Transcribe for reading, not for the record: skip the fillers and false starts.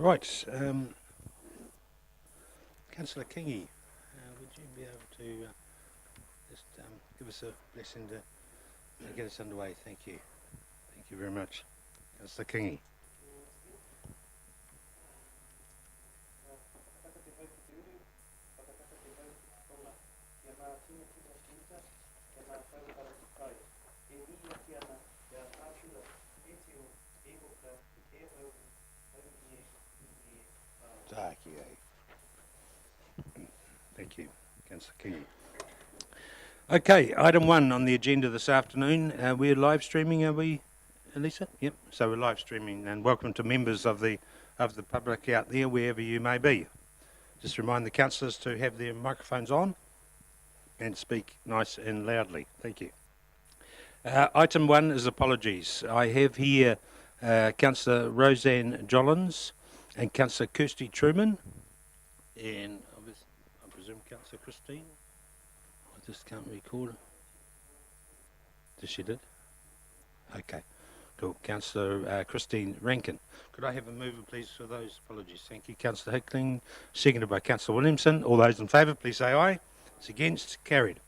Right, Councillor Kingy, would you be able to just give us a blessing to get us underway? Thank you. Thank you very much. Councillor Kingy. Thank you, Councillor Kingy. Okay, item 1 on the agenda this afternoon. We're live streaming, are we, Elisa? Yep. So we're live streaming, and welcome to members of the public out there, wherever you may be. Just remind the councillors to have their microphones on and speak nice and loudly. Thank you. Item 1 is apologies. I have here Councillor Roseanne Jollins and Councillor Kirsty Truman, and I presume Councillor Christine. I just can't record. Does she did? Okay. Cool. Councillor Christine Rankin. Could I have a mover, please, for those apologies? Thank you. Councillor Hickling, seconded by Councillor Williamson. All those in favour, please say aye. It's against. Carried.